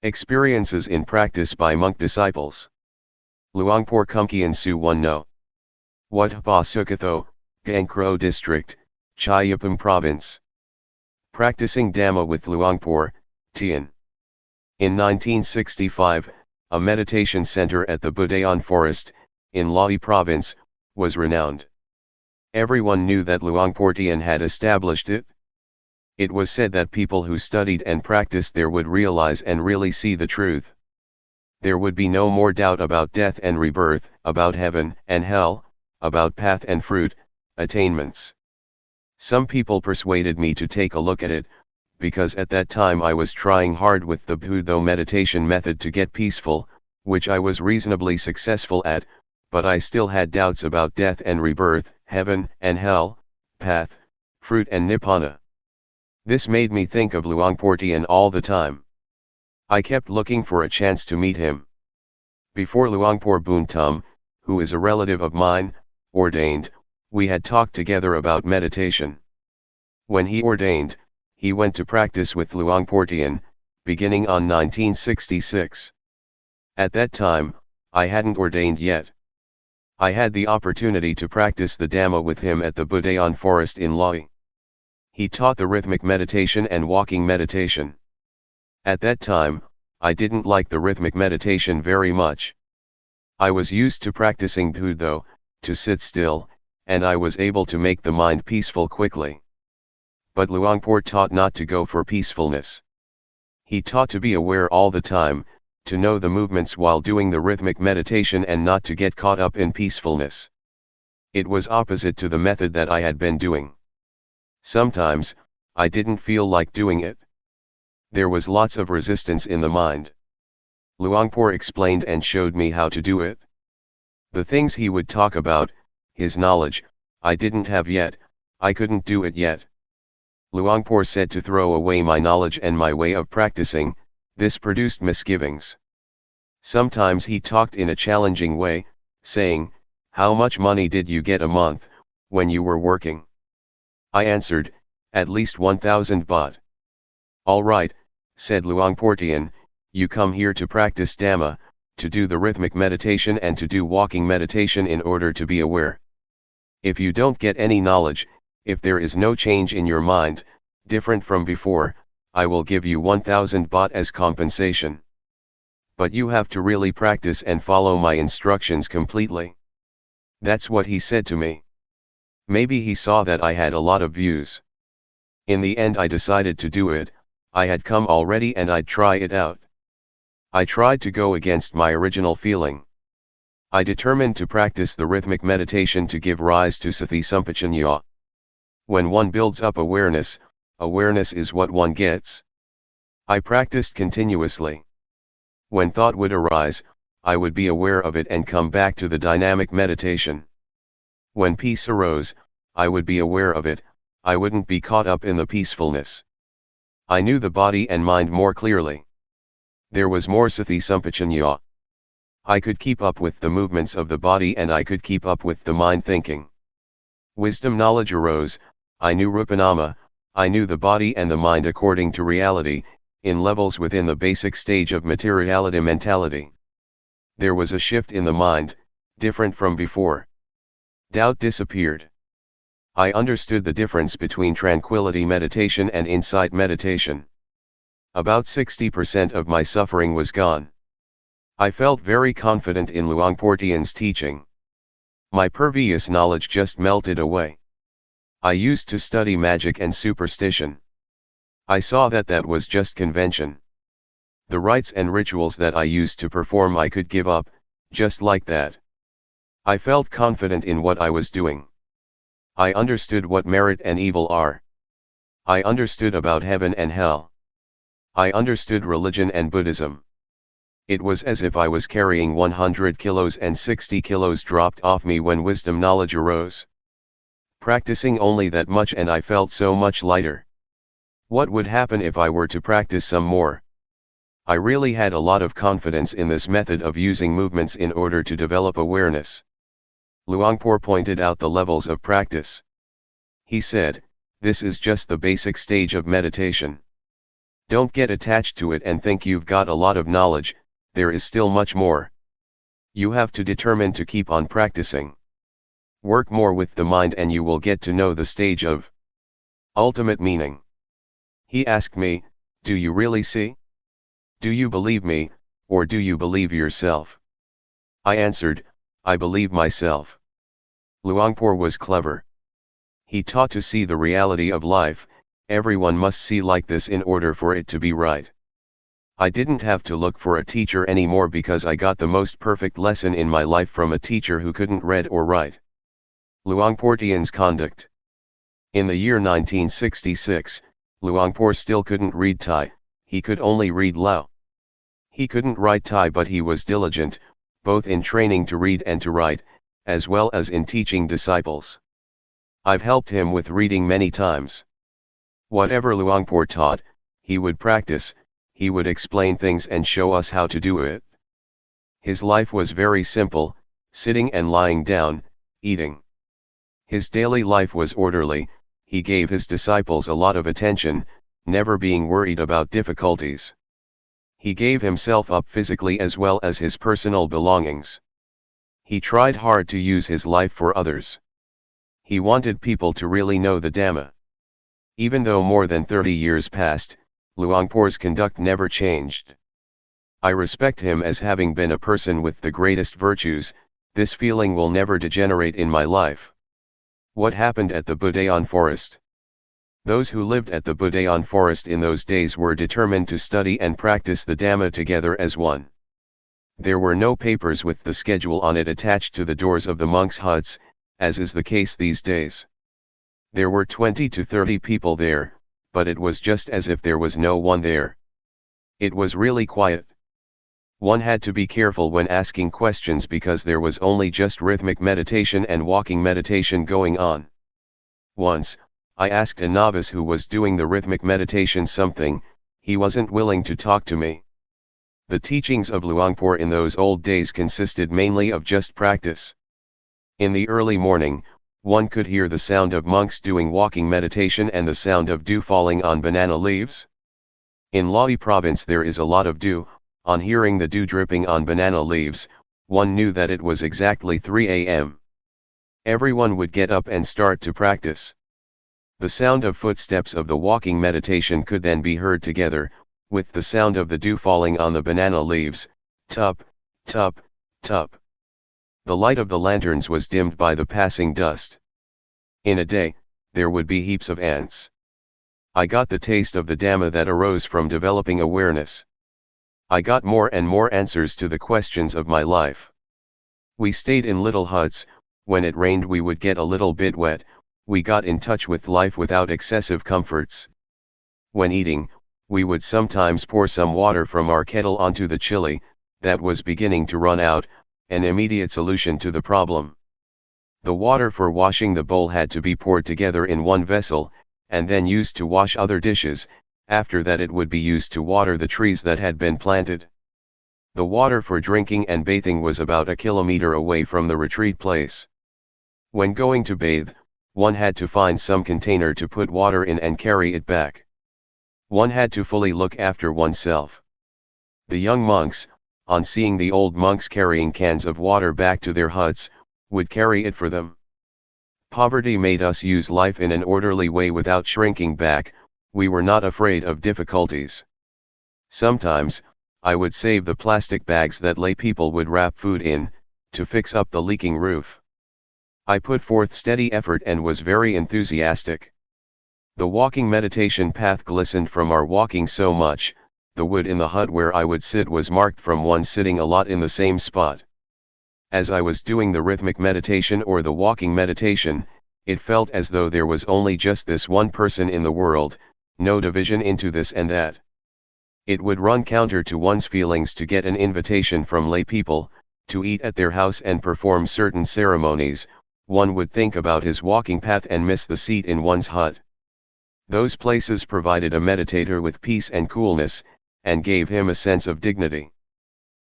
Experiences in practice by monk disciples. Luangpor Teean Su 1 No. Wat Ba Sukatho, Gangkro District, Chayapam Province. Practicing Dhamma with Luangpor Teean. In 1965, a meditation center at the Budayan Forest, in Lahi Province, was renowned. Everyone knew that Luangpor Teean had established it. It was said that people who studied and practiced there would realize and really see the truth. There would be no more doubt about death and rebirth, about heaven and hell, about path and fruit, attainments. Some people persuaded me to take a look at it, because at that time I was trying hard with the Buddha meditation method to get peaceful, which I was reasonably successful at, but I still had doubts about death and rebirth, heaven and hell, path, fruit and nibbana. This made me think of Luangpor Teean all the time. I kept looking for a chance to meet him. Before Luangpor Buntum, who is a relative of mine, ordained, we had talked together about meditation. When he ordained, he went to practice with Luangpor Teean, beginning on 1966. At that time, I hadn't ordained yet. I had the opportunity to practice the Dhamma with him at the Budayan Forest in Lahi. He taught the rhythmic meditation and walking meditation. At that time, I didn't like the rhythmic meditation very much. I was used to practicing Buddha, to sit still, and I was able to make the mind peaceful quickly. But Luangpor taught not to go for peacefulness. He taught to be aware all the time, to know the movements while doing the rhythmic meditation and not to get caught up in peacefulness. It was opposite to the method that I had been doing. Sometimes, I didn't feel like doing it. There was lots of resistance in the mind. Luangpor explained and showed me how to do it. The things he would talk about, his knowledge, I didn't have yet, I couldn't do it yet. Luangpor said to throw away my knowledge and my way of practicing, this produced misgivings. Sometimes he talked in a challenging way, saying, "How much money did you get a month, when you were working?" I answered, "At least 1,000 baht." "All right," said Luangpor Teean, "you come here to practice Dhamma, to do the rhythmic meditation and to do walking meditation in order to be aware. If you don't get any knowledge, if there is no change in your mind, different from before, I will give you 1,000 baht as compensation. But you have to really practice and follow my instructions completely." That's what he said to me. Maybe he saw that I had a lot of views. In the end I decided to do it. I had come already and I'd try it out. I tried to go against my original feeling. I determined to practice the rhythmic meditation to give rise to Sati Sampajanya. When one builds up awareness, awareness is what one gets. I practiced continuously. When thought would arise, I would be aware of it and come back to the dynamic meditation. When peace arose, I would be aware of it, I wouldn't be caught up in the peacefulness. I knew the body and mind more clearly. There was more Sati Sampajanya. I could keep up with the movements of the body and I could keep up with the mind thinking. Wisdom knowledge arose, I knew Rupanama, I knew the body and the mind according to reality, in levels within the basic stage of materiality mentality. There was a shift in the mind, different from before. Doubt disappeared. I understood the difference between tranquility meditation and insight meditation. About 60% of my suffering was gone. I felt very confident in Luangpor Teean's teaching. My previous knowledge just melted away. I used to study magic and superstition. I saw that that was just convention. The rites and rituals that I used to perform I could give up, just like that. I felt confident in what I was doing. I understood what merit and evil are. I understood about heaven and hell. I understood religion and Buddhism. It was as if I was carrying 100 kilos and 60 kilos dropped off me when wisdom knowledge arose. Practicing only that much and I felt so much lighter. What would happen if I were to practice some more? I really had a lot of confidence in this method of using movements in order to develop awareness. Luangpor pointed out the levels of practice. He said, this is just the basic stage of meditation. Don't get attached to it and think you've got a lot of knowledge, there is still much more. You have to determine to keep on practicing. Work more with the mind and you will get to know the stage of ultimate meaning. He asked me, do you really see? Do you believe me, or do you believe yourself? I answered, I believe myself. Luangpor was clever. He taught to see the reality of life. Everyone must see like this in order for it to be right. I didn't have to look for a teacher anymore because I got the most perfect lesson in my life from a teacher who couldn't read or write. Luangpor Teean's conduct. In the year 1966, Luangpor still couldn't read Thai, he could only read Lao. He couldn't write Thai but he was diligent, both in training to read and to write, as well as in teaching disciples. I've helped him with reading many times. Whatever Luangpor taught, he would practice, he would explain things and show us how to do it. His life was very simple, sitting and lying down, eating. His daily life was orderly, he gave his disciples a lot of attention, never being worried about difficulties. He gave himself up physically as well as his personal belongings. He tried hard to use his life for others. He wanted people to really know the Dhamma. Even though more than 30 years passed, Luangpor's conduct never changed. I respect him as having been a person with the greatest virtues. This feeling will never degenerate in my life. What happened at the Budayan forest? Those who lived at the Budayan forest in those days were determined to study and practice the Dhamma together as one. There were no papers with the schedule on it attached to the doors of the monks' huts, as is the case these days. There were 20 to 30 people there, but it was just as if there was no one there. It was really quiet. One had to be careful when asking questions because there was only just rhythmic meditation and walking meditation going on. Once, I asked a novice who was doing the rhythmic meditation something, he wasn't willing to talk to me. The teachings of Luangpor in those old days consisted mainly of just practice. In the early morning, one could hear the sound of monks doing walking meditation and the sound of dew falling on banana leaves. In Lawi province there is a lot of dew. On hearing the dew dripping on banana leaves, one knew that it was exactly 3 a.m. Everyone would get up and start to practice. The sound of footsteps of the walking meditation could then be heard together, with the sound of the dew falling on the banana leaves, tup, tup, tup. The light of the lanterns was dimmed by the passing dust. In a day, there would be heaps of ants. I got the taste of the Dhamma that arose from developing awareness. I got more and more answers to the questions of my life. We stayed in little huts. When it rained we would get a little bit wet. We got in touch with life without excessive comforts. When eating, we would sometimes pour some water from our kettle onto the chili that was beginning to run out, an immediate solution to the problem. The water for washing the bowl had to be poured together in one vessel, and then used to wash other dishes. After that it would be used to water the trees that had been planted. The water for drinking and bathing was about a kilometer away from the retreat place. When going to bathe, one had to find some container to put water in and carry it back. One had to fully look after oneself. The young monks, on seeing the old monks carrying cans of water back to their huts, would carry it for them. Poverty made us use life in an orderly way without shrinking back. We were not afraid of difficulties. Sometimes, I would save the plastic bags that lay people would wrap food in, to fix up the leaking roof. I put forth steady effort and was very enthusiastic. The walking meditation path glistened from our walking so much. The wood in the hut where I would sit was marked from one sitting a lot in the same spot. As I was doing the rhythmic meditation or the walking meditation, it felt as though there was only just this one person in the world, no division into this and that. It would run counter to one's feelings to get an invitation from lay people, to eat at their house and perform certain ceremonies. One would think about his walking path and miss the seat in one's hut. Those places provided a meditator with peace and coolness, and gave him a sense of dignity.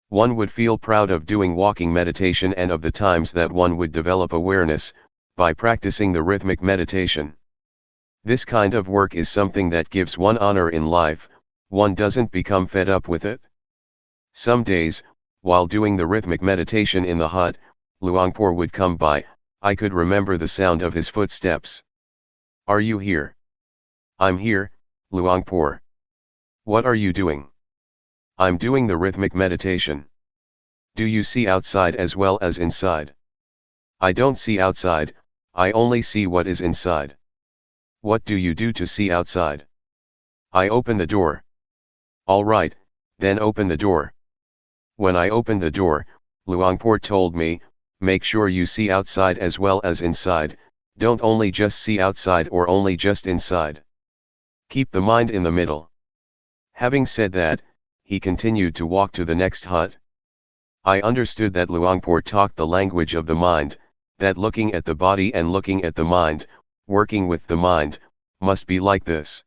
One would feel proud of doing walking meditation and of the times that one would develop awareness, by practicing the rhythmic meditation. This kind of work is something that gives one honor in life. One doesn't become fed up with it. Some days, while doing the rhythmic meditation in the hut, Luangpor would come by. I could remember the sound of his footsteps. "Are you here?" "I'm here, Luangpor." "What are you doing?" "I'm doing the rhythmic meditation." "Do you see outside as well as inside?" "I don't see outside, I only see what is inside." "What do you do to see outside?" "I open the door." "All right, then open the door." When I opened the door, Luangpor told me, "Make sure you see outside as well as inside, don't only just see outside or only just inside. Keep the mind in the middle." Having said that, he continued to walk to the next hut. I understood that Luangpor talked the language of the mind, that looking at the body and looking at the mind, working with the mind, must be like this.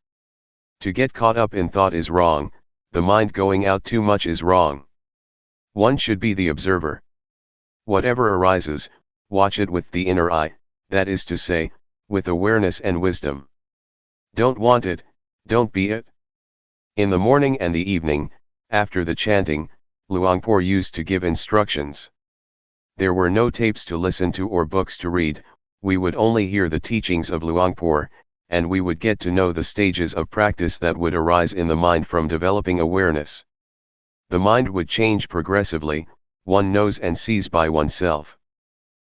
To get caught up in thought is wrong, the mind going out too much is wrong. One should be the observer. Whatever arises, watch it with the inner eye, that is to say, with awareness and wisdom. Don't want it, don't be it. In the morning and the evening, after the chanting, Luangpor used to give instructions. There were no tapes to listen to or books to read, we would only hear the teachings of Luangpor, and we would get to know the stages of practice that would arise in the mind from developing awareness. The mind would change progressively, one knows and sees by oneself.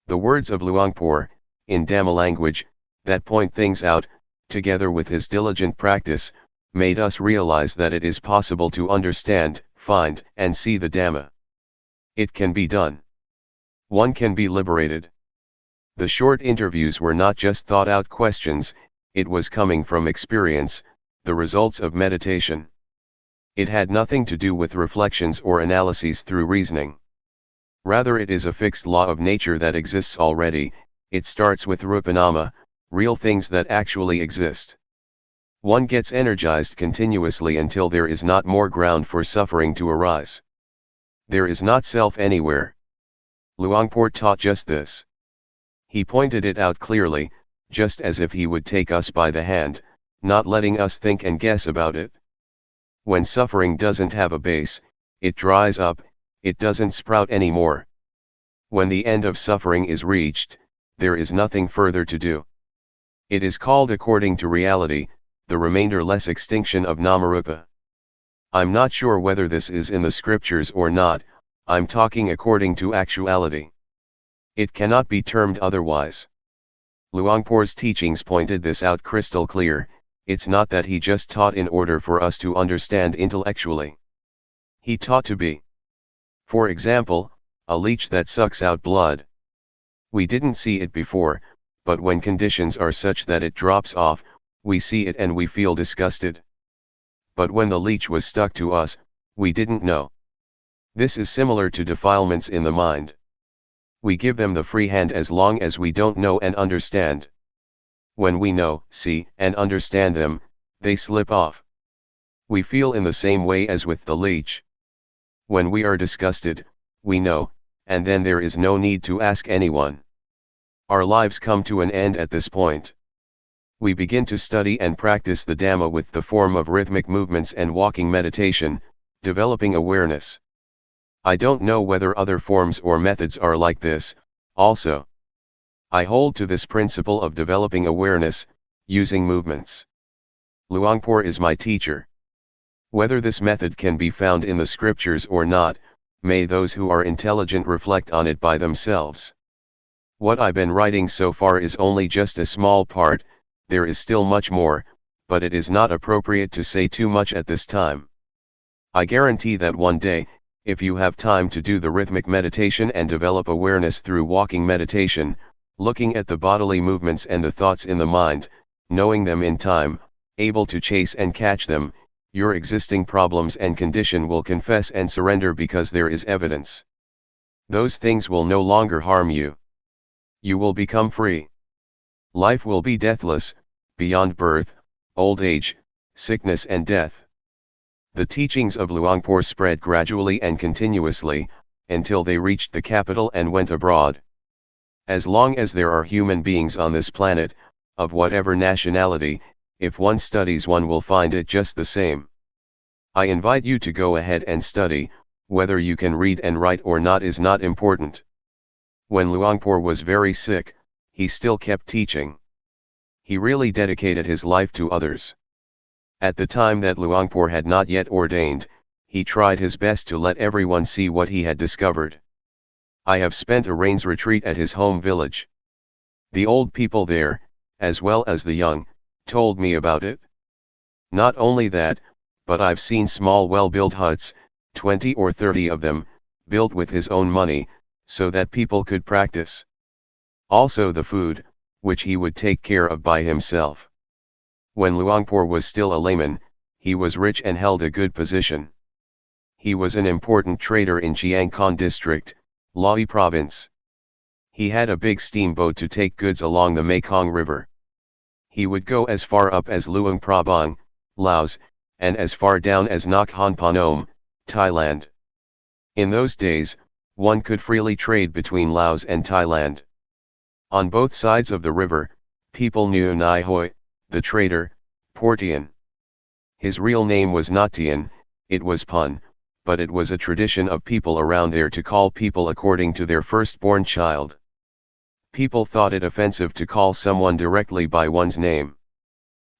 The words of Luangpor, in Dhamma language, that point things out, together with his diligent practice, made us realize that it is possible to understand, find, and see the Dhamma. It can be done. One can be liberated. The short interviews were not just thought-out questions, it was coming from experience, the results of meditation. It had nothing to do with reflections or analyses through reasoning. Rather, it is a fixed law of nature that exists already. It starts with rupanama, real things that actually exist. One gets energized continuously until there is not more ground for suffering to arise. There is not self anywhere. Luangpor taught just this. He pointed it out clearly, just as if he would take us by the hand, not letting us think and guess about it. When suffering doesn't have a base, it dries up, it doesn't sprout anymore. When the end of suffering is reached, there is nothing further to do. It is called according to reality, the remainder-less extinction of Namarupa. I'm not sure whether this is in the scriptures or not, I'm talking according to actuality. It cannot be termed otherwise. Luangpor's teachings pointed this out crystal clear. It's not that he just taught in order for us to understand intellectually. He taught to be. For example, a leech that sucks out blood. We didn't see it before, but when conditions are such that it drops off, we see it and we feel disgusted. But when the leech was stuck to us, we didn't know. This is similar to defilements in the mind. We give them the free hand as long as we don't know and understand. When we know, see, and understand them, they slip off. We feel in the same way as with the leech. When we are disgusted, we know, and then there is no need to ask anyone. Our lives come to an end at this point. We begin to study and practice the Dhamma with the form of rhythmic movements and walking meditation, developing awareness. I don't know whether other forms or methods are like this, also. I hold to this principle of developing awareness, using movements. Luangpor is my teacher. Whether this method can be found in the scriptures or not, may those who are intelligent reflect on it by themselves. What I've been writing so far is only just a small part, there is still much more, but it is not appropriate to say too much at this time. I guarantee that one day, if you have time to do the rhythmic meditation and develop awareness through walking meditation, Looking at the bodily movements and the thoughts in the mind, knowing them in time, able to chase and catch them, your existing problems and condition will confess and surrender because there is evidence. Those things will no longer harm you. You will become free. Life will be deathless, beyond birth, old age, sickness and death. The teachings of Luangpor spread gradually and continuously, until they reached the capital and went abroad. As long as there are human beings on this planet, of whatever nationality, if one studies one will find it just the same. I invite you to go ahead and study, whether you can read and write or not is not important. When Luangpor was very sick, he still kept teaching. He really dedicated his life to others. At the time that Luangpor had not yet ordained, he tried his best to let everyone see what he had discovered. I have spent a rains retreat at his home village. The old people there, as well as the young, told me about it. Not only that, but I've seen small well-built huts, 20 or 30 of them, built with his own money, so that people could practice. Also the food, which he would take care of by himself. When Luangpor was still a layman, he was rich and held a good position. He was an important trader in Chiang Khon district, Laos province. He had a big steamboat to take goods along the Mekong River. He would go as far up as Luang Prabang, Laos, and as far down as Nakhon Phanom, Thailand. In those days, one could freely trade between Laos and Thailand. On both sides of the river, people knew Nai Hoi, the trader, Portian. His real name was not Teean, it was Pun, but it was a tradition of people around there to call people according to their firstborn child. People thought it offensive to call someone directly by one's name.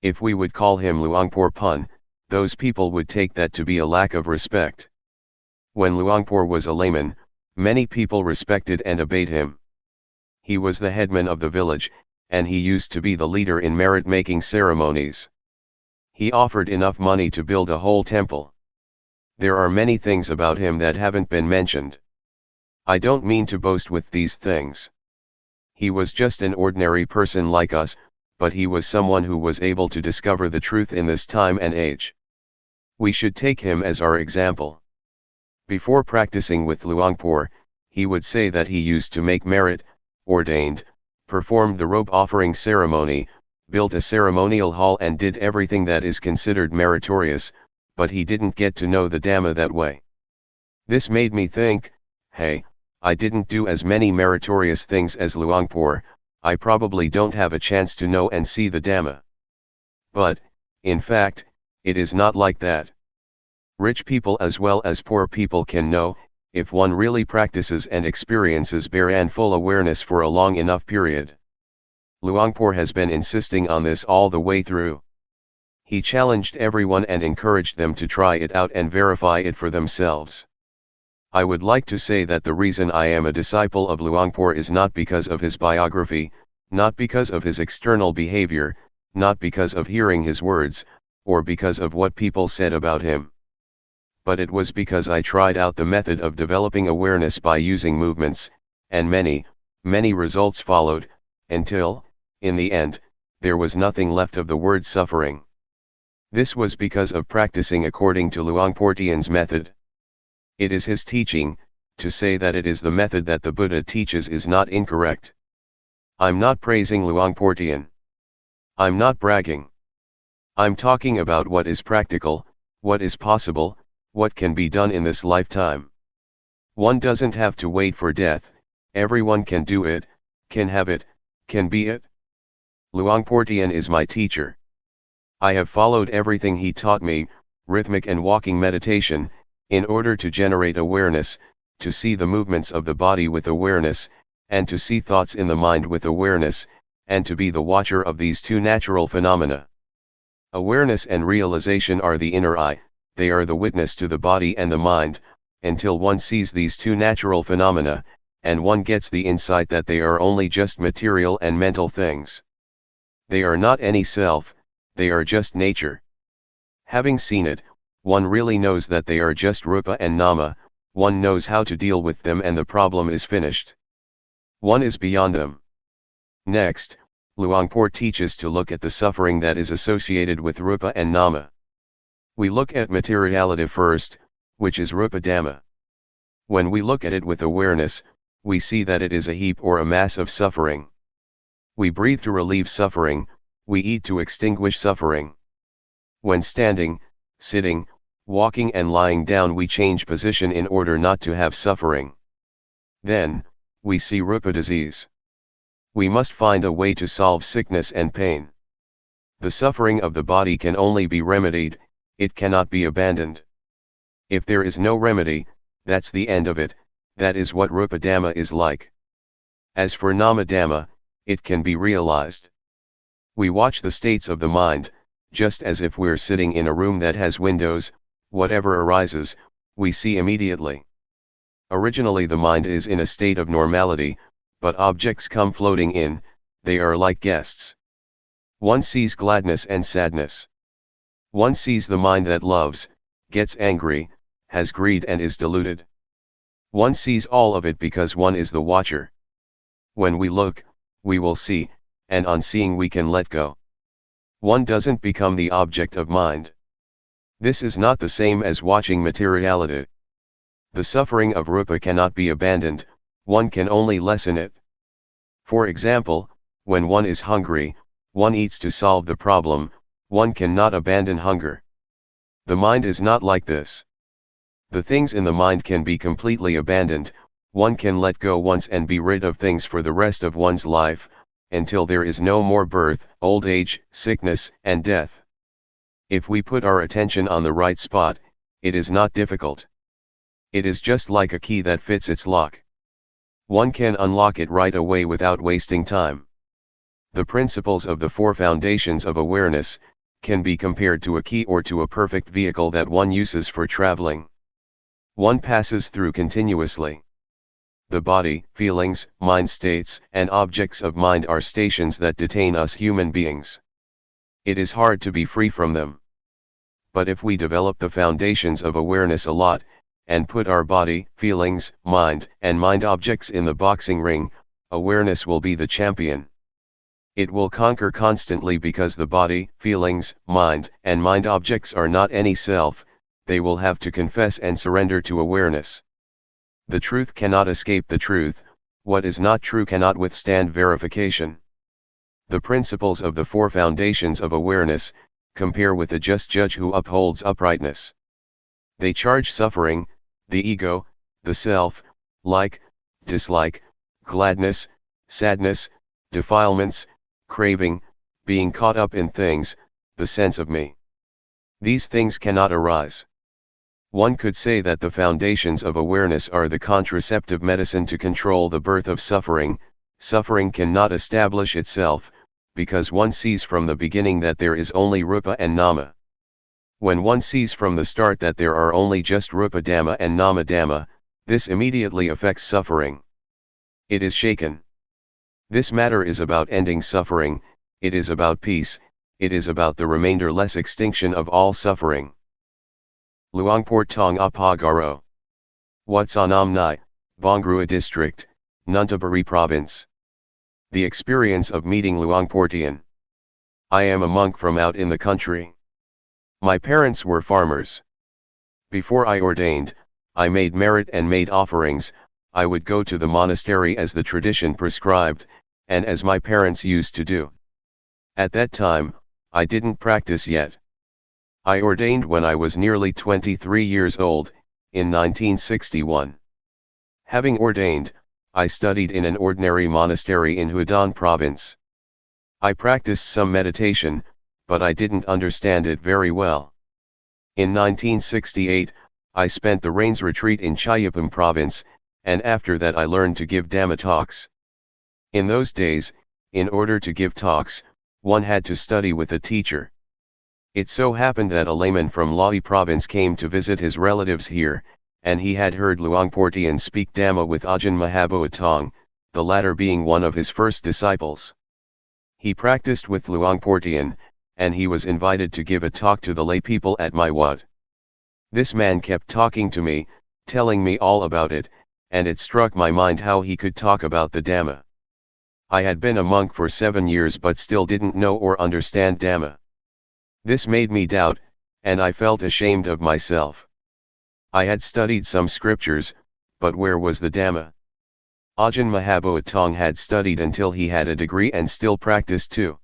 If we would call him Luangpor Pun, those people would take that to be a lack of respect. When Luangpor was a layman, many people respected and obeyed him. He was the headman of the village, and he used to be the leader in merit-making ceremonies. He offered enough money to build a whole temple. There are many things about him that haven't been mentioned. I don't mean to boast with these things. He was just an ordinary person like us, but he was someone who was able to discover the truth in this time and age. We should take him as our example. Before practicing with Luangpor, he would say that he used to make merit, ordained, performed the robe offering ceremony, built a ceremonial hall and did everything that is considered meritorious, but he didn't get to know the Dhamma that way. This made me think, hey, I didn't do as many meritorious things as Luangpor, I probably don't have a chance to know and see the Dhamma. But, in fact, it is not like that. Rich people as well as poor people can know, if one really practices and experiences bare and full awareness for a long enough period. Luangpor has been insisting on this all the way through. He challenged everyone and encouraged them to try it out and verify it for themselves. I would like to say that the reason I am a disciple of Luangpor is not because of his biography, not because of his external behavior, not because of hearing his words, or because of what people said about him. But it was because I tried out the method of developing awareness by using movements, and many, many results followed, until, in the end, there was nothing left of the word suffering. This was because of practicing according to Luangpor Teean's method. It is his teaching, to say that it is the method that the Buddha teaches is not incorrect. I'm not praising Luangpor Teean. I'm not bragging. I'm talking about what is practical, what is possible, what can be done in this lifetime. One doesn't have to wait for death, everyone can do it, can have it, can be it. Luangpor Teean is my teacher. I have followed everything he taught me, rhythmic and walking meditation, in order to generate awareness, to see the movements of the body with awareness, and to see thoughts in the mind with awareness, and to be the watcher of these two natural phenomena. Awareness and realization are the inner eye, they are the witness to the body and the mind, until one sees these two natural phenomena, and one gets the insight that they are only just material and mental things. They are not any self, they are just nature. Having seen it, one really knows that they are just rupa and nama, one knows how to deal with them and the problem is finished. One is beyond them. Next, Luangpor teaches to look at the suffering that is associated with rupa and nama. We look at materiality first, which is rupa dhamma. When we look at it with awareness, we see that it is a heap or a mass of suffering. We breathe to relieve suffering, we eat to extinguish suffering. When standing, sitting, walking and lying down we change position in order not to have suffering. Then, we see rupa disease. We must find a way to solve sickness and pain. The suffering of the body can only be remedied, it cannot be abandoned. If there is no remedy, that's the end of it, that is what rupa dhamma is like. As for nama dhamma, it can be realized. We watch the states of the mind, just as if we're sitting in a room that has windows, whatever arises, we see immediately. Originally the mind is in a state of normality, but objects come floating in, they are like guests. One sees gladness and sadness. One sees the mind that loves, gets angry, has greed and is deluded. One sees all of it because one is the watcher. When we look, we will see, and on seeing we can let go. One doesn't become the object of mind. This is not the same as watching materiality. The suffering of rupa cannot be abandoned, one can only lessen it. For example, when one is hungry, one eats to solve the problem, one cannot abandon hunger. The mind is not like this. The things in the mind can be completely abandoned, one can let go once and be rid of things for the rest of one's life, until there is no more birth, old age, sickness, and death. If we put our attention on the right spot, it is not difficult. It is just like a key that fits its lock. One can unlock it right away without wasting time. The principles of the four foundations of awareness can be compared to a key or to a perfect vehicle that one uses for traveling. One passes through continuously. The body, feelings, mind states, and objects of mind are stations that detain us human beings. It is hard to be free from them. But if we develop the foundations of awareness a lot, and put our body, feelings, mind, and mind objects in the boxing ring, awareness will be the champion. It will conquer constantly because the body, feelings, mind, and mind objects are not any self, they will have to confess and surrender to awareness. The truth cannot escape the truth, what is not true cannot withstand verification. The principles of the four foundations of awareness compare with the just judge who upholds uprightness. They charge suffering, the ego, the self, like, dislike, gladness, sadness, defilements, craving, being caught up in things, the sense of me. These things cannot arise. One could say that the foundations of awareness are the contraceptive medicine to control the birth of suffering. Suffering cannot establish itself, because one sees from the beginning that there is only rupa and nama. When one sees from the start that there are only just rupa dhamma and nama dhamma, this immediately affects suffering. It is shaken. This matter is about ending suffering, it is about peace, it is about the remainder-less extinction of all suffering. Luangpor Teean Apagaro. Watsanam Nai, Bongrua District, Nuntaburi Province. The experience of meeting Luangpor Teean. I am a monk from out in the country. My parents were farmers. Before I ordained, I made merit and made offerings. I would go to the monastery as the tradition prescribed, and as my parents used to do. At that time, I didn't practice yet. I ordained when I was nearly 23 years old, in 1961. Having ordained, I studied in an ordinary monastery in Hudan province. I practiced some meditation, but I didn't understand it very well. In 1968, I spent the Rains retreat in Chayapam province, and after that I learned to give Dhamma talks. In those days, in order to give talks, one had to study with a teacher. It so happened that a layman from Lahi province came to visit his relatives here, and he had heard Luangpor Teean speak Dhamma with Ajahn Mahaboatong, the latter being one of his first disciples. He practiced with Luangpor Teean, and he was invited to give a talk to the lay people at my wat. This man kept talking to me, telling me all about it, and it struck my mind how he could talk about the Dhamma. I had been a monk for 7 years but still didn't know or understand Dhamma. This made me doubt, and I felt ashamed of myself. I had studied some scriptures, but where was the Dhamma? Ajahn Mahabhotang had studied until he had a degree and still practiced too.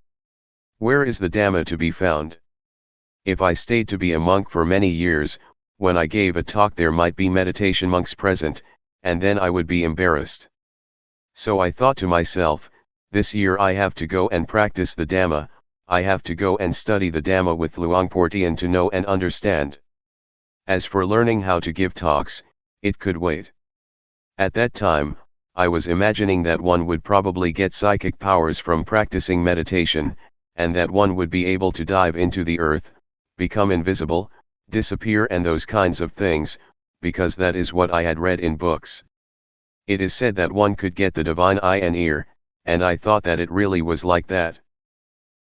Where is the Dhamma to be found? If I stayed to be a monk for many years, when I gave a talk there might be meditation monks present, and then I would be embarrassed. So I thought to myself, this year I have to go and practice the Dhamma, I have to go and study the Dhamma with Luangpor Teean to know and understand. As for learning how to give talks, it could wait. At that time, I was imagining that one would probably get psychic powers from practicing meditation, and that one would be able to dive into the earth, become invisible, disappear and those kinds of things, because that is what I had read in books. It is said that one could get the divine eye and ear, and I thought that it really was like that.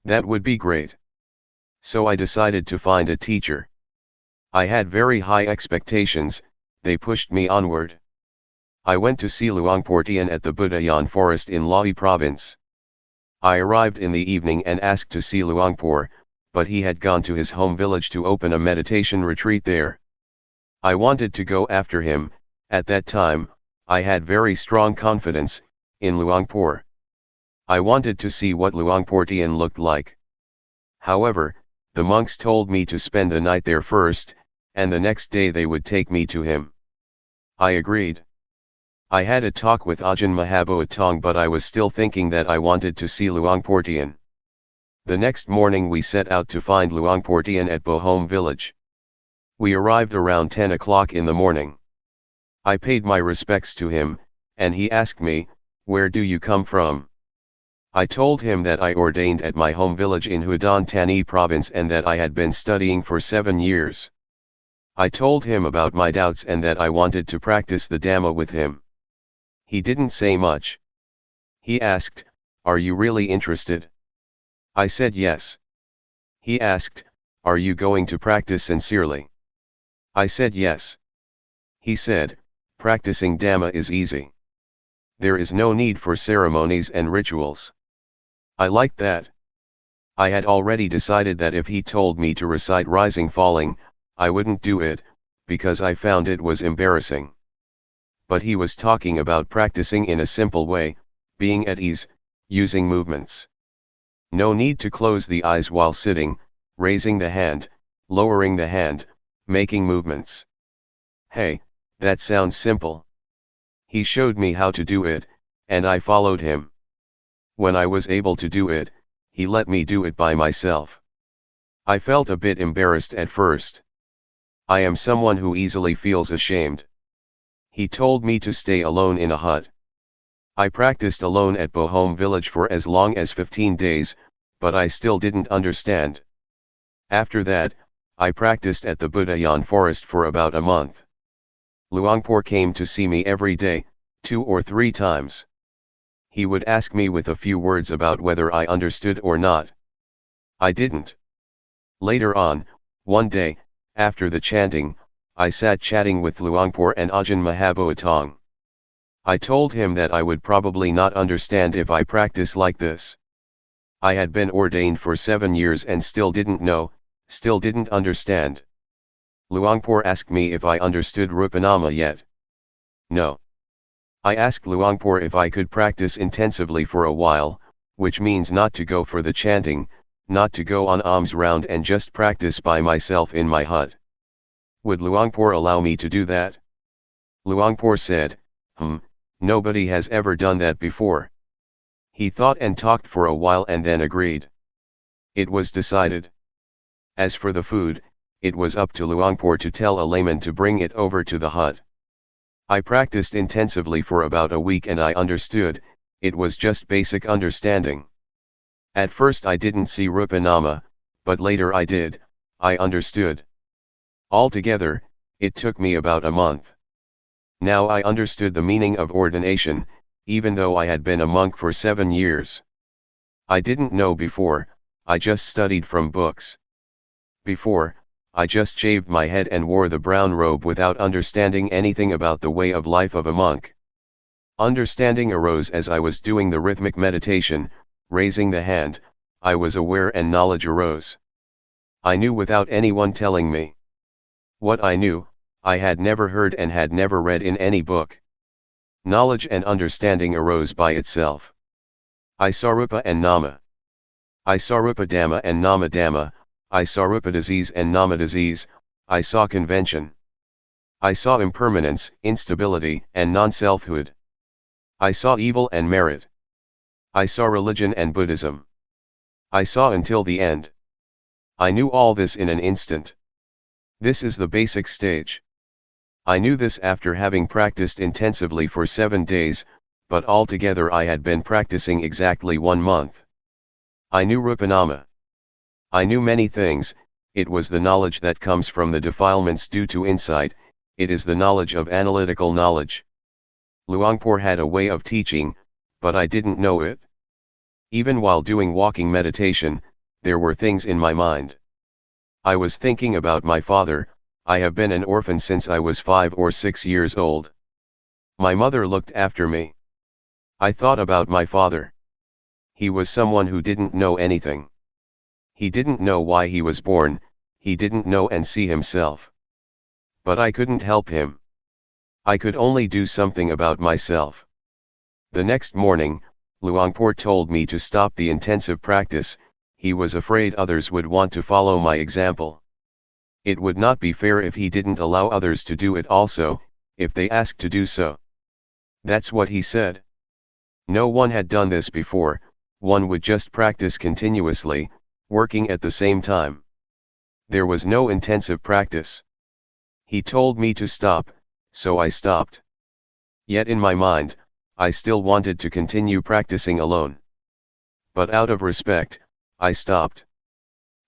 That would be great. So I decided to find a teacher. I had very high expectations, they pushed me onward. I went to see Luangpor Teean at the Budayan forest in Lahi province. I arrived in the evening and asked to see Luangpor, but he had gone to his home village to open a meditation retreat there. I wanted to go after him. At that time, I had very strong confidence in Luangpor. I wanted to see what Luangpor Teean looked like. However, the monks told me to spend the night there first, and the next day they would take me to him. I agreed. I had a talk with Ajahn Mahabhotang but I was still thinking that I wanted to see Luangpor Teean. The next morning we set out to find Luangpor Teean at Bohom village. We arrived around 10 o'clock in the morning. I paid my respects to him, and he asked me, "Where do you come from?" I told him that I ordained at my home village in Udon Thani province and that I had been studying for 7 years. I told him about my doubts and that I wanted to practice the Dhamma with him. He didn't say much. He asked, "Are you really interested?" I said yes. He asked, "Are you going to practice sincerely?" I said yes. He said, "Practicing Dhamma is easy. There is no need for ceremonies and rituals." I liked that. I had already decided that if he told me to recite rising falling, I wouldn't do it, because I found it was embarrassing. But he was talking about practicing in a simple way, being at ease, using movements. No need to close the eyes while sitting, raising the hand, lowering the hand, making movements. Hey, that sounds simple. He showed me how to do it, and I followed him. When I was able to do it, he let me do it by myself. I felt a bit embarrassed at first. I am someone who easily feels ashamed. He told me to stay alone in a hut. I practiced alone at Bohom village for as long as 15 days, but I still didn't understand. After that, I practiced at the Budayan forest for about a month. Luangpor came to see me every day, 2 or 3 times. He would ask me with a few words about whether I understood or not. I didn't. Later on, one day, after the chanting, I sat chatting with Luangpor and Ajahn Mahabhotang. I told him that I would probably not understand if I practice like this. I had been ordained for 7 years and still didn't know, still didn't understand. Luangpor asked me if I understood Rupanama yet. No. I asked Luangpor if I could practice intensively for a while, which means not to go for the chanting, not to go on alms round and just practice by myself in my hut. Would Luangpor allow me to do that? Luangpor said, nobody has ever done that before. He thought and talked for a while and then agreed. It was decided. As for the food, it was up to Luangpor to tell a layman to bring it over to the hut. I practiced intensively for about a week and I understood, it was just basic understanding. At first I didn't see Rupanama, but later I did, I understood. Altogether, it took me about a month. Now I understood the meaning of ordination, even though I had been a monk for 7 years. I didn't know before, I just studied from books. Before, I just shaved my head and wore the brown robe without understanding anything about the way of life of a monk. Understanding arose as I was doing the rhythmic meditation, raising the hand, I was aware and knowledge arose. I knew without anyone telling me. What I knew, I had never heard and had never read in any book. Knowledge and understanding arose by itself. I saw Rupa and Nama. I saw Rupa Dhamma and Nama Dhamma, I saw Rupa disease and Nama disease, I saw convention. I saw impermanence, instability, and non-selfhood. I saw evil and merit. I saw religion and Buddhism. I saw until the end. I knew all this in an instant. This is the basic stage. I knew this after having practiced intensively for 7 days, but altogether I had been practicing exactly 1 month. I knew Rupanama. I knew many things. It was the knowledge that comes from the defilements due to insight, it is the knowledge of analytical knowledge. Luangpor had a way of teaching, but I didn't know it. Even while doing walking meditation, there were things in my mind. I was thinking about my father. I have been an orphan since I was 5 or 6 years old. My mother looked after me. I thought about my father. He was someone who didn't know anything. He didn't know why he was born, he didn't know and see himself. But I couldn't help him. I could only do something about myself. The next morning, Luangpor told me to stop the intensive practice. He was afraid others would want to follow my example. It would not be fair if he didn't allow others to do it also, if they asked to do so. That's what he said. No one had done this before, one would just practice continuously, working at the same time. There was no intensive practice. He told me to stop, so I stopped. Yet in my mind, I still wanted to continue practicing alone. But out of respect, I stopped.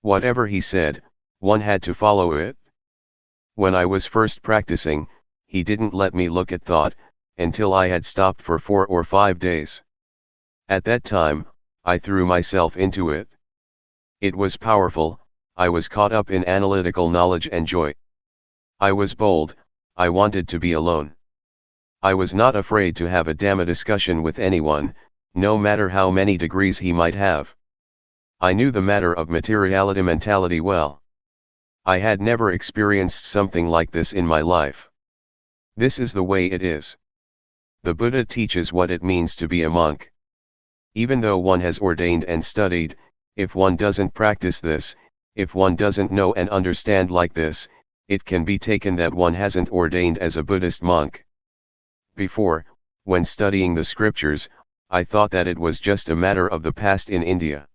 Whatever he said, one had to follow it. When I was first practicing, he didn't let me look at thought, until I had stopped for 4 or 5 days. At that time, I threw myself into it. It was powerful, I was caught up in analytical knowledge and joy. I was bold, I wanted to be alone. I was not afraid to have a Dhamma discussion with anyone, no matter how many degrees he might have. I knew the matter of materiality mentality well. I had never experienced something like this in my life. This is the way it is. The Buddha teaches what it means to be a monk. Even though one has ordained and studied, if one doesn't practice this, if one doesn't know and understand like this, it can be taken that one hasn't ordained as a Buddhist monk. Before, when studying the scriptures, I thought that it was just a matter of the past in India.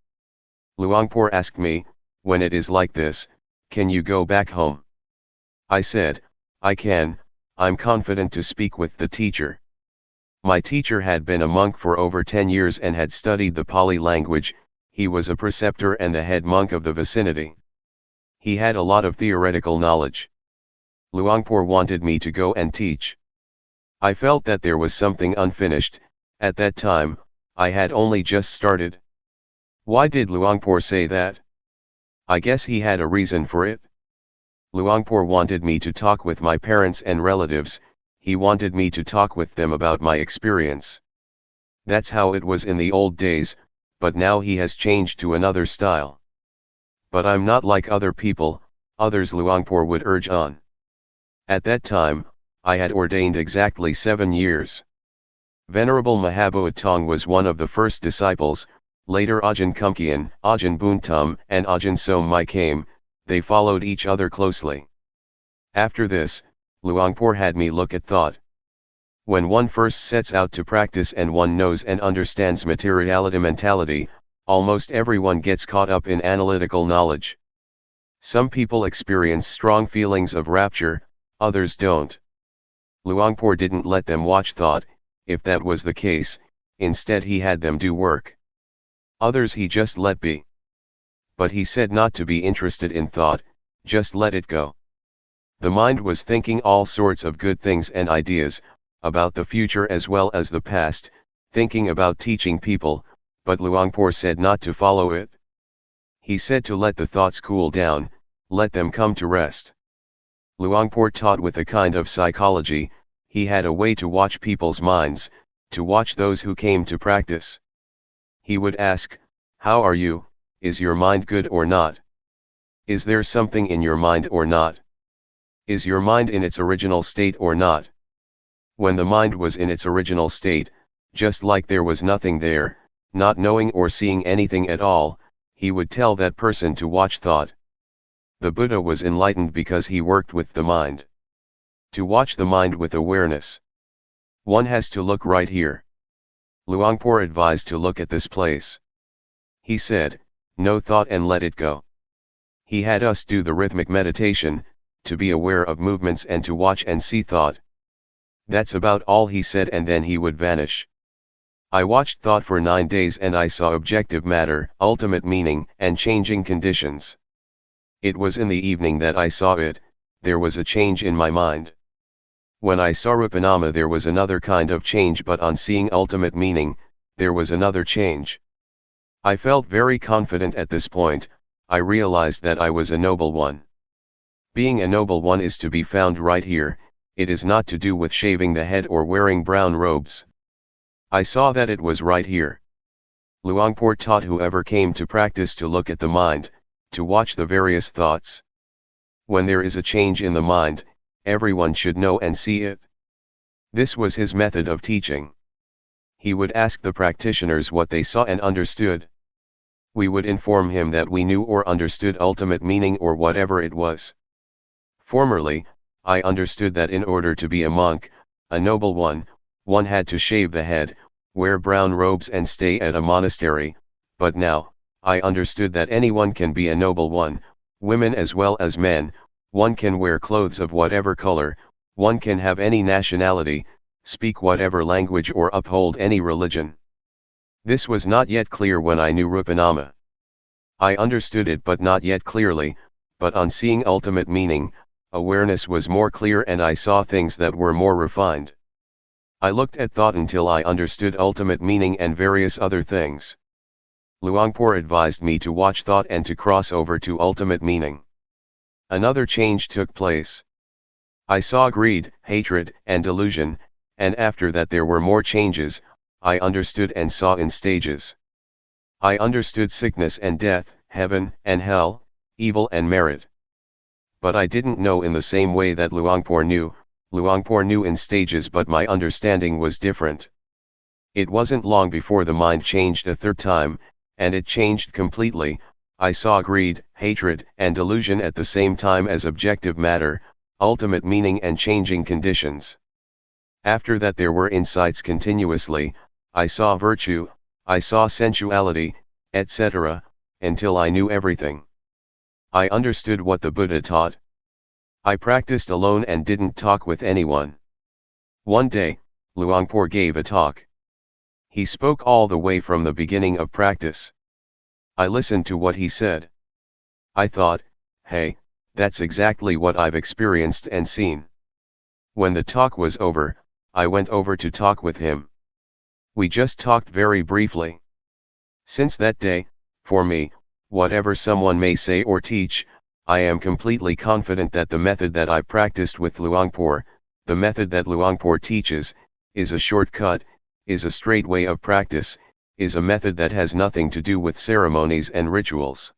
Luangpor asked me, when it is like this, can you go back home? I said, I can, I'm confident to speak with the teacher. My teacher had been a monk for over 10 years and had studied the Pali language, he was a preceptor and the head monk of the vicinity. He had a lot of theoretical knowledge. Luangpor wanted me to go and teach. I felt that there was something unfinished. At that time, I had only just started. Why did Luangpor say that? I guess he had a reason for it. Luangpor wanted me to talk with my parents and relatives, he wanted me to talk with them about my experience. That's how it was in the old days, but now he has changed to another style. But I'm not like other people, others Luangpor would urge on. At that time, I had ordained exactly 7 years. Venerable Mahabua Tong was one of the first disciples, later Ajahn Kumkian, Ajahn Buntum and Ajahn Somai came, they followed each other closely. After this, Luangpor had me look at thought. When one first sets out to practice and one knows and understands materiality mentality, almost everyone gets caught up in analytical knowledge. Some people experience strong feelings of rapture, others don't. Luangpor didn't let them watch thought, if that was the case, instead he had them do work. Others he just let be. But he said not to be interested in thought, just let it go. The mind was thinking all sorts of good things and ideas, about the future as well as the past, thinking about teaching people, but Luangpor said not to follow it. He said to let the thoughts cool down, let them come to rest. Luangpor taught with a kind of psychology, he had a way to watch people's minds, to watch those who came to practice. He would ask, "How are you? Is your mind good or not? Is there something in your mind or not? Is your mind in its original state or not?" When the mind was in its original state, just like there was nothing there, not knowing or seeing anything at all, he would tell that person to watch thought. The Buddha was enlightened because he worked with the mind. To watch the mind with awareness, one has to look right here. Luangpor advised to look at this place. He said, "No thought and let it go." He had us do the rhythmic meditation, to be aware of movements and to watch and see thought. That's about all he said, and then he would vanish. I watched thought for 9 days and I saw objective matter, ultimate meaning, and changing conditions. It was in the evening that I saw it. There was a change in my mind. When I saw Rupanama there was another kind of change, but on seeing ultimate meaning, there was another change. I felt very confident at this point. I realized that I was a noble one. Being a noble one is to be found right here. It is not to do with shaving the head or wearing brown robes. I saw that it was right here. Luangpor taught whoever came to practice to look at the mind, to watch the various thoughts. When there is a change in the mind, everyone should know and see it. This was his method of teaching. He would ask the practitioners what they saw and understood. We would inform him that we knew or understood ultimate meaning or whatever it was. Formerly, I understood that in order to be a monk, a noble one had to shave the head, wear brown robes and stay at a monastery, but now, I understood that anyone can be a noble one, women as well as men. One can wear clothes of whatever color, one can have any nationality, speak whatever language or uphold any religion. This was not yet clear when I knew Rupanama. I understood it but not yet clearly, but on seeing ultimate meaning, awareness was more clear and I saw things that were more refined. I looked at thought until I understood ultimate meaning and various other things. Luangpor advised me to watch thought and to cross over to ultimate meaning. Another change took place. I saw greed, hatred, and delusion, and after that there were more changes. I understood and saw in stages. I understood sickness and death, heaven and hell, evil and merit. But I didn't know in the same way that Luangpor knew. Luangpor knew in stages, but my understanding was different. It wasn't long before the mind changed a third time, and it changed completely. I saw greed, hatred, and delusion at the same time as objective matter, ultimate meaning and changing conditions. After that there were insights continuously. I saw virtue, I saw sensuality, etc., until I knew everything. I understood what the Buddha taught. I practiced alone and didn't talk with anyone. One day, Luangpor gave a talk. He spoke all the way from the beginning of practice. I listened to what he said. I thought, hey, that's exactly what I've experienced and seen. When the talk was over, I went over to talk with him. We just talked very briefly. Since that day, for me, whatever someone may say or teach, I am completely confident that the method that I practiced with Luangpor, the method that Luangpor teaches, is a shortcut, is a straight way of practice, is a method that has nothing to do with ceremonies and rituals.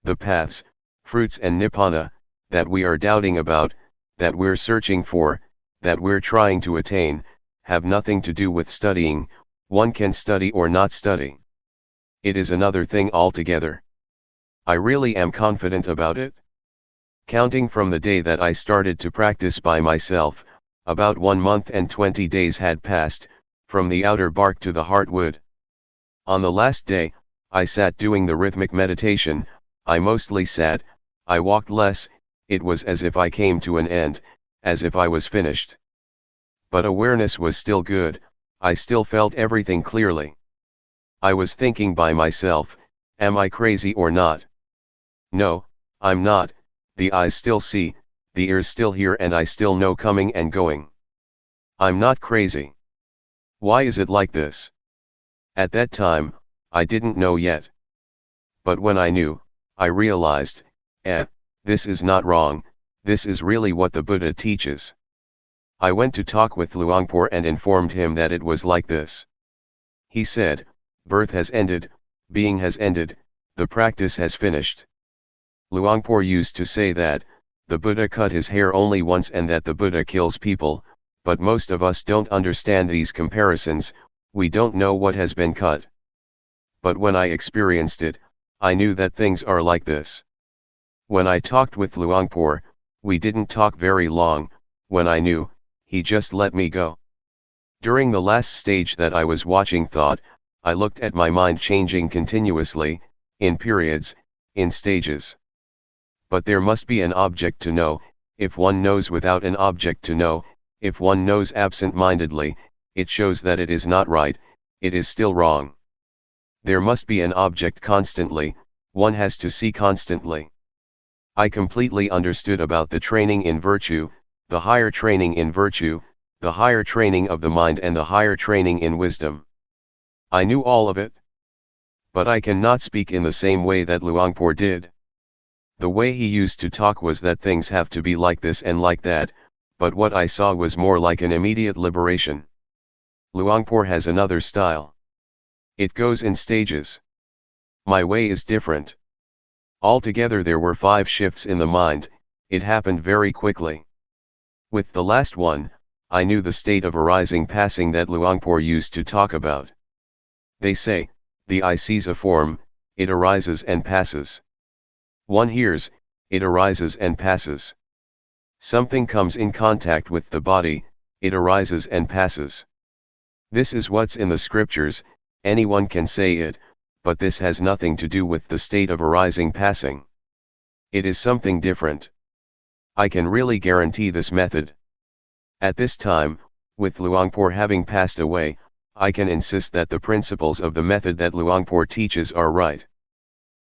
The paths, fruits and nibbana, that we are doubting about, that we're searching for, that we're trying to attain, have nothing to do with studying. One can study or not study. It is another thing altogether. I really am confident about it. Counting from the day that I started to practice by myself, about 1 month and 20 days had passed, from the outer bark to the heartwood. On the last day, I sat doing the rhythmic meditation. I mostly sat, I walked less. It was as if I came to an end, as if I was finished. But awareness was still good. I still felt everything clearly. I was thinking by myself, am I crazy or not? No, I'm not. The eyes still see, the ears still hear, and I still know coming and going. I'm not crazy. Why is it like this? At that time, I didn't know yet. But when I knew, I realized, this is not wrong, this is really what the Buddha teaches. I went to talk with Luangpor and informed him that it was like this. He said, birth has ended, being has ended, the practice has finished. Luangpor used to say that, the Buddha cut his hair only once and that the Buddha kills people, but most of us don't understand these comparisons, we don't know what has been cut. But when I experienced it, I knew that things are like this. When I talked with Luangpor, we didn't talk very long, when I knew, he just let me go. During the last stage that I was watching thought, I looked at my mind changing continuously, in periods, in stages. But there must be an object to know, if one knows without an object to know, if one knows absent-mindedly, it shows that it is not right, it is still wrong. There must be an object constantly, one has to see constantly. I completely understood about the training in virtue, the higher training in virtue, the higher training of the mind and the higher training in wisdom. I knew all of it. But I cannot speak in the same way that Luangpor did. The way he used to talk was that things have to be like this and like that, but what I saw was more like an immediate liberation. Luangpor has another style. It goes in stages. My way is different. Altogether there were 5 shifts in the mind, it happened very quickly. With the last one, I knew the state of arising passing that Luangpor used to talk about. They say, the eye sees a form, it arises and passes. One hears, it arises and passes. Something comes in contact with the body, it arises and passes. This is what's in the scriptures, anyone can say it, but this has nothing to do with the state of arising passing. It is something different. I can really guarantee this method. At this time, with Luangpor having passed away, I can insist that the principles of the method that Luangpor teaches are right.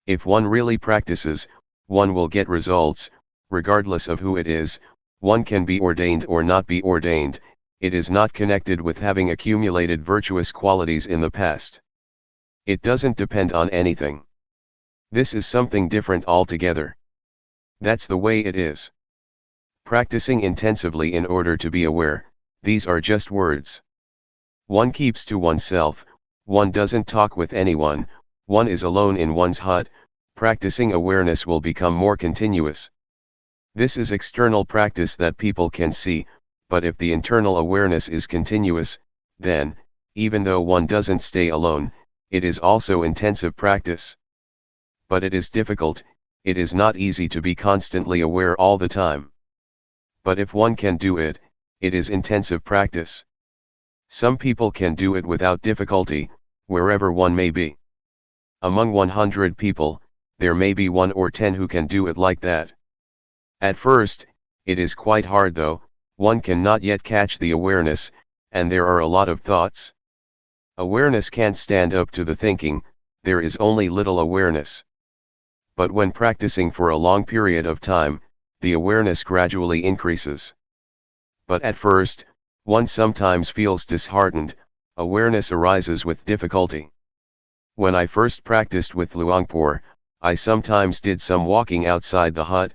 If one really practices, one will get results, regardless of who it is, one can be ordained or not be ordained, it is not connected with having accumulated virtuous qualities in the past. It doesn't depend on anything. This is something different altogether. That's the way it is. Practicing intensively in order to be aware, these are just words. One keeps to oneself, one doesn't talk with anyone, one is alone in one's hut, practicing awareness will become more continuous. This is external practice that people can see, but if the internal awareness is continuous, then, even though one doesn't stay alone, it is also intensive practice. But it is difficult, it is not easy to be constantly aware all the time. But if one can do it, it is intensive practice. Some people can do it without difficulty, wherever one may be. Among 100 people, there may be 1 or 10 who can do it like that. At first, it is quite hard though, one cannot yet catch the awareness, and there are a lot of thoughts. Awareness can't stand up to the thinking, there is only little awareness. But when practicing for a long period of time, the awareness gradually increases. But at first, one sometimes feels disheartened, awareness arises with difficulty. When I first practiced with Luangpor, I sometimes did some walking outside the hut,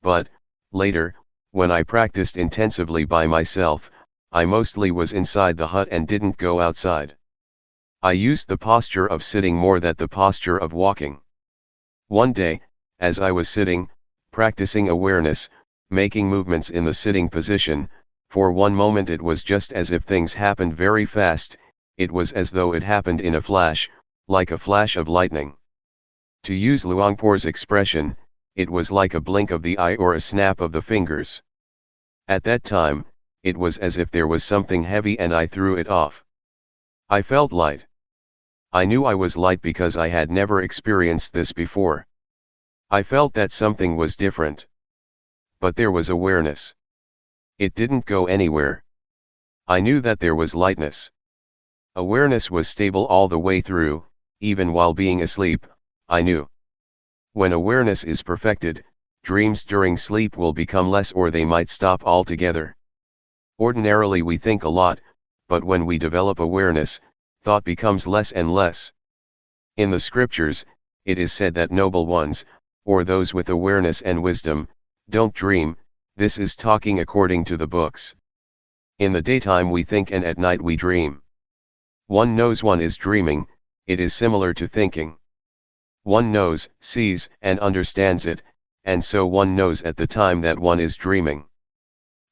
but, later, when I practiced intensively by myself, I mostly was inside the hut and didn't go outside. I used the posture of sitting more than the posture of walking. One day, as I was sitting, practicing awareness, making movements in the sitting position, for one moment it was just as if things happened very fast, it was as though it happened in a flash, like a flash of lightning. To use Luangpor's expression, it was like a blink of the eye or a snap of the fingers. At that time, it was as if there was something heavy and I threw it off. I felt light. I knew I was light because I had never experienced this before. I felt that something was different. But there was awareness. It didn't go anywhere. I knew that there was lightness. Awareness was stable all the way through, even while being asleep, I knew. When awareness is perfected, dreams during sleep will become less or they might stop altogether. Ordinarily we think a lot, but when we develop awareness, thought becomes less and less. In the scriptures, it is said that noble ones, or those with awareness and wisdom, don't dream, this is talking according to the books. In the daytime we think and at night we dream. One knows one is dreaming, it is similar to thinking. One knows, sees, and understands it, and so one knows at the time that one is dreaming.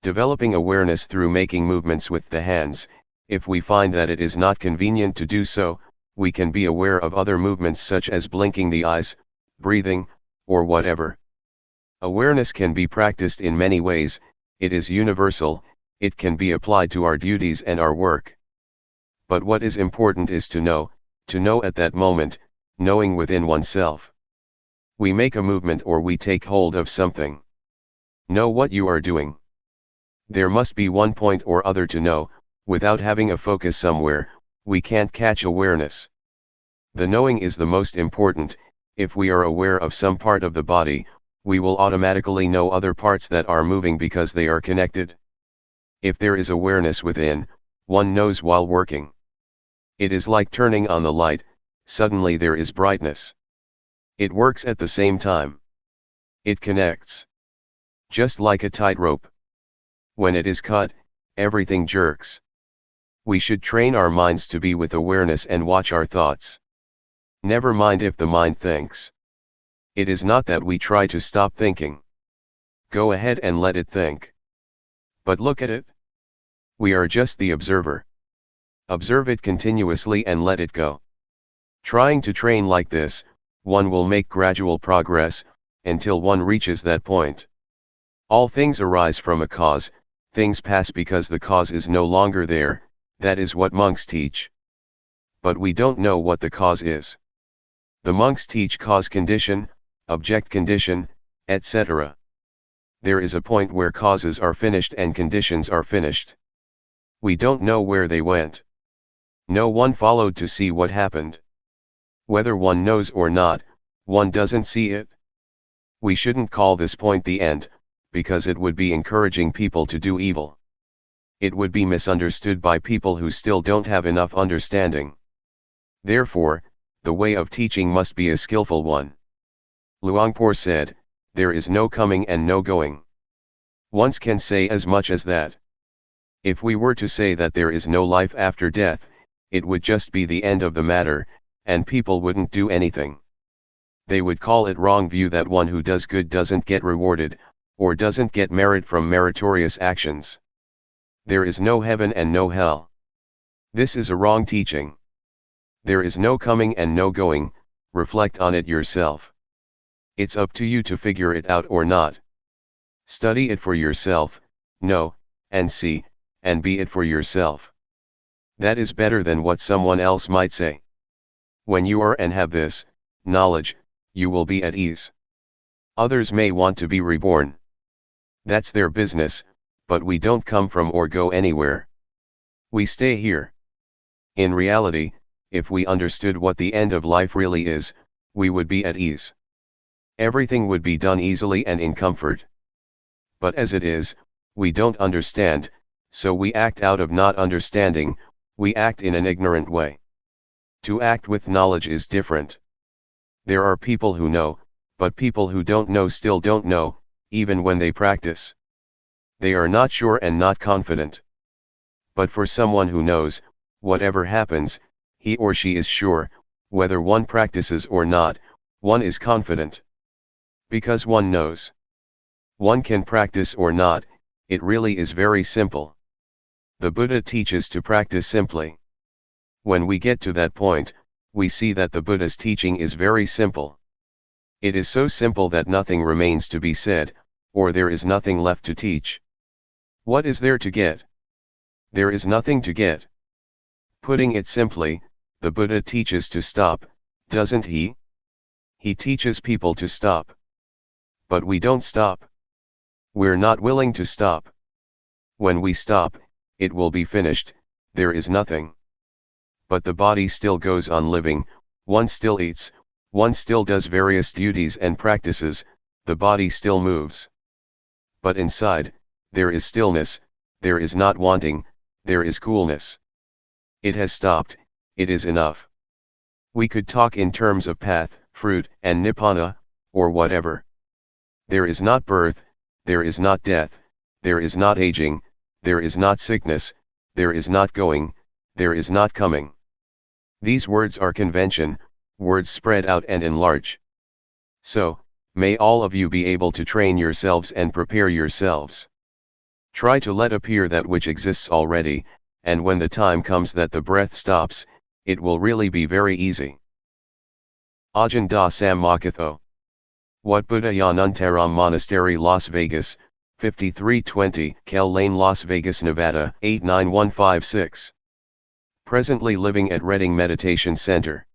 Developing awareness through making movements with the hands, if we find that it is not convenient to do so, we can be aware of other movements such as blinking the eyes, breathing, or whatever. Awareness can be practiced in many ways, it is universal, it can be applied to our duties and our work. But what is important is to know at that moment, knowing within oneself. We make a movement or we take hold of something. Know what you are doing. There must be one point or other to know, without having a focus somewhere, we can't catch awareness. The knowing is the most important. If we are aware of some part of the body, we will automatically know other parts that are moving because they are connected. If there is awareness within, one knows while working. It is like turning on the light, suddenly there is brightness. It works at the same time. It connects. Just like a tightrope. When it is cut, everything jerks. We should train our minds to be with awareness and watch our thoughts. Never mind if the mind thinks. It is not that we try to stop thinking. Go ahead and let it think. But look at it. We are just the observer. Observe it continuously and let it go. Trying to train like this, one will make gradual progress, until one reaches that point. All things arise from a cause, things pass because the cause is no longer there, that is what monks teach. But we don't know what the cause is. The monks teach cause condition, object condition, etc. There is a point where causes are finished and conditions are finished. We don't know where they went. No one followed to see what happened. Whether one knows or not, one doesn't see it. We shouldn't call this point the end, because it would be encouraging people to do evil. It would be misunderstood by people who still don't have enough understanding. Therefore, the way of teaching must be a skillful one. Luangpor said, "There is no coming and no going." One can say as much as that. If we were to say that there is no life after death, it would just be the end of the matter, and people wouldn't do anything. They would call it wrong view that one who does good doesn't get rewarded, or doesn't get merit from meritorious actions. There is no heaven and no hell. This is a wrong teaching. There is no coming and no going, reflect on it yourself. It's up to you to figure it out or not. Study it for yourself, know, and see, and be it for yourself. That is better than what someone else might say. When you are and have this knowledge, you will be at ease. Others may want to be reborn. That's their business, but we don't come from or go anywhere. We stay here. In reality, if we understood what the end of life really is, we would be at ease. Everything would be done easily and in comfort. But as it is, we don't understand, so we act out of not understanding, we act in an ignorant way. To act with knowledge is different. There are people who know, but people who don't know still don't know, even when they practice. They are not sure and not confident. But for someone who knows, whatever happens, he or she is sure, whether one practices or not, one is confident. Because one knows. One can practice or not, it really is very simple. The Buddha teaches to practice simply. When we get to that point, we see that the Buddha's teaching is very simple. It is so simple that nothing remains to be said, or there is nothing left to teach. What is there to get? There is nothing to get. Putting it simply, the Buddha teaches to stop, doesn't he? He teaches people to stop. But we don't stop. We're not willing to stop. When we stop, it will be finished, there is nothing. But the body still goes on living, one still eats, one still does various duties and practices, the body still moves. But inside, there is stillness, there is not wanting, there is coolness. It has stopped, it is enough. We could talk in terms of path, fruit, and nibbana, or whatever. There is not birth, there is not death, there is not aging, there is not sickness, there is not going, there is not coming. These words are convention, words spread out and enlarge. So, may all of you be able to train yourselves and prepare yourselves. Try to let appear that which exists already, and when the time comes that the breath stops, it will really be very easy. Ajahn Da Sammakatho. Wat Buddha Yanuntaram Monastery, Las Vegas, 5320 Kell Lane, Las Vegas, Nevada, 89156. Presently living at Redding Meditation Center.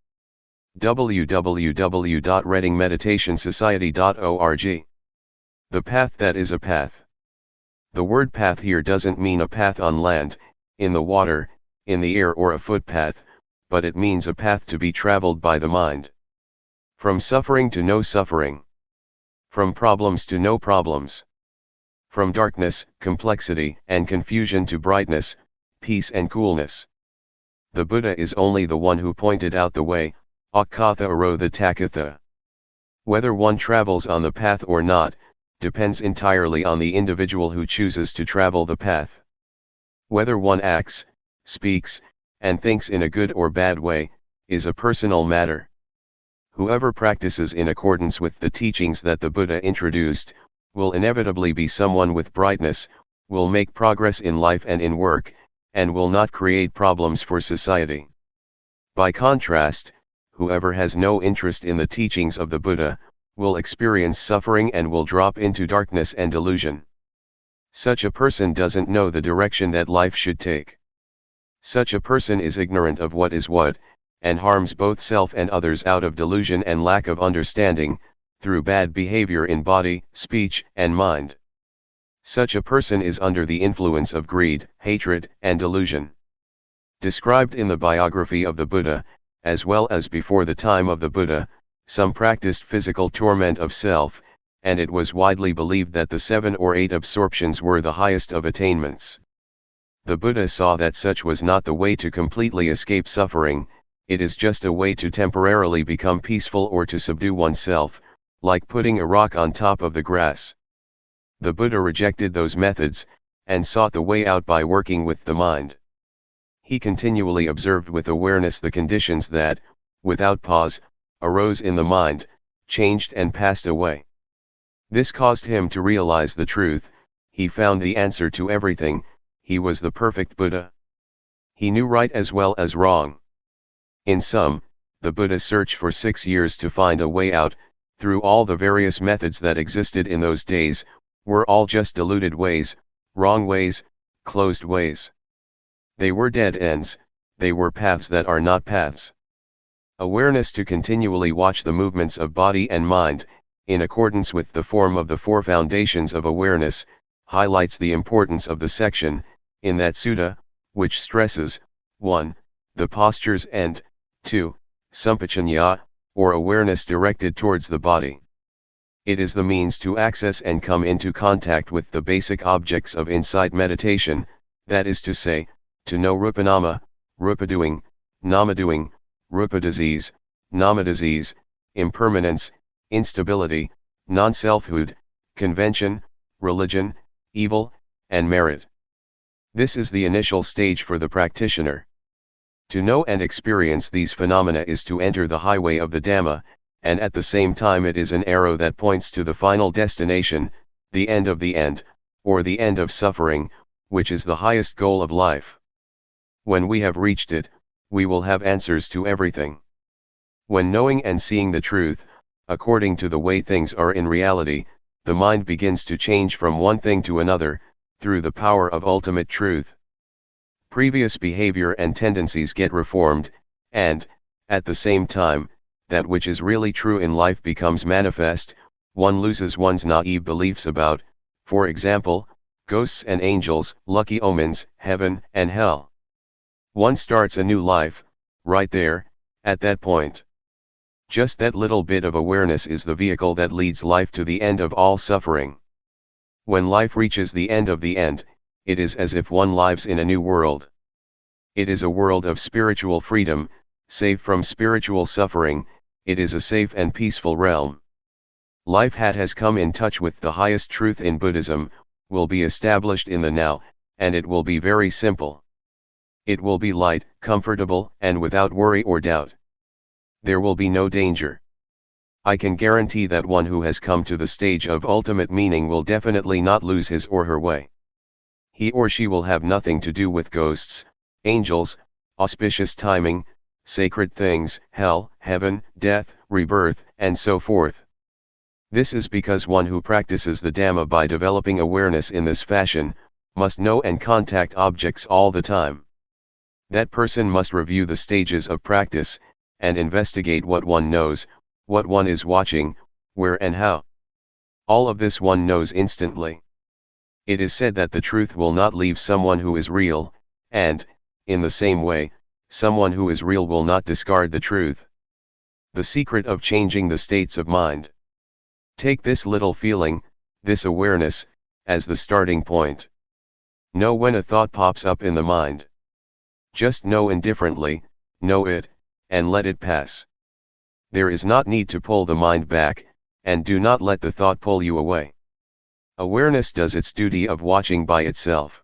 www.reddingmeditationsociety.org. The path that is a path. The word path here doesn't mean a path on land, in the water, in the air, or a footpath, but it means a path to be traveled by the mind. From suffering to no suffering. From problems to no problems. From darkness, complexity, and confusion to brightness, peace and coolness. The Buddha is only the one who pointed out the way, Akatha Aro the Takatha. Whether one travels on the path or not, depends entirely on the individual who chooses to travel the path. Whether one acts, speaks, and thinks in a good or bad way, is a personal matter. Whoever practices in accordance with the teachings that the Buddha introduced, will inevitably be someone with brightness, will make progress in life and in work, and will not create problems for society. By contrast, whoever has no interest in the teachings of the Buddha, will experience suffering and will drop into darkness and delusion. Such a person doesn't know the direction that life should take. Such a person is ignorant of what is what, and harms both self and others out of delusion and lack of understanding, through bad behavior in body, speech, and mind. Such a person is under the influence of greed, hatred, and delusion. Described in the biography of the Buddha, as well as before the time of the Buddha, some practiced physical torment of self, and it was widely believed that the 7 or 8 absorptions were the highest of attainments. The Buddha saw that such was not the way to completely escape suffering, it is just a way to temporarily become peaceful or to subdue oneself, like putting a rock on top of the grass. The Buddha rejected those methods, and sought the way out by working with the mind. He continually observed with awareness the conditions that, without pause, arose in the mind, changed and passed away. This caused him to realize the truth, he found the answer to everything, he was the perfect Buddha. He knew right as well as wrong. In sum, the Buddha searched for 6 years to find a way out, through all the various methods that existed in those days, were all just deluded ways, wrong ways, closed ways. They were dead ends, they were paths that are not paths. Awareness to continually watch the movements of body and mind, in accordance with the form of the 4 foundations of awareness, highlights the importance of the section, in that sutta, which stresses, 1. The postures and, 2. Sampajanya, or awareness directed towards the body. It is the means to access and come into contact with the basic objects of insight meditation, that is to say, to know rupanama, rupa-doing, nama-doing, rupa-disease, nama-disease, impermanence, instability, non-selfhood, convention, religion, evil, and merit. This is the initial stage for the practitioner. To know and experience these phenomena is to enter the highway of the Dhamma, and at the same time it is an arrow that points to the final destination, the end of the end, or the end of suffering, which is the highest goal of life. When we have reached it, we will have answers to everything. When knowing and seeing the truth, according to the way things are in reality, the mind begins to change from one thing to another, through the power of ultimate truth. Previous behavior and tendencies get reformed, and, at the same time, that which is really true in life becomes manifest, one loses one's naive beliefs about, for example, ghosts and angels, lucky omens, heaven and hell. One starts a new life, right there, at that point. Just that little bit of awareness is the vehicle that leads life to the end of all suffering. When life reaches the end of the end, it is as if one lives in a new world. It is a world of spiritual freedom, safe from spiritual suffering, it is a safe and peaceful realm. Life that has come in touch with the highest truth in Buddhism, will be established in the now, and it will be very simple. It will be light, comfortable, and without worry or doubt. There will be no danger. I can guarantee that one who has come to the stage of ultimate meaning will definitely not lose his or her way. He or she will have nothing to do with ghosts, angels, auspicious timing, sacred things, hell, heaven, death, rebirth, and so forth. This is because one who practices the Dhamma by developing awareness in this fashion, must know and contact objects all the time. That person must review the stages of practice, and investigate what one knows, what one is watching, where and how. All of this one knows instantly. It is said that the truth will not leave someone who is real, and, in the same way, someone who is real will not discard the truth. The secret of changing the states of mind. Take this little feeling, this awareness, as the starting point. Know when a thought pops up in the mind. Just know indifferently, know it, and let it pass. There is not need to pull the mind back, and do not let the thought pull you away. Awareness does its duty of watching by itself.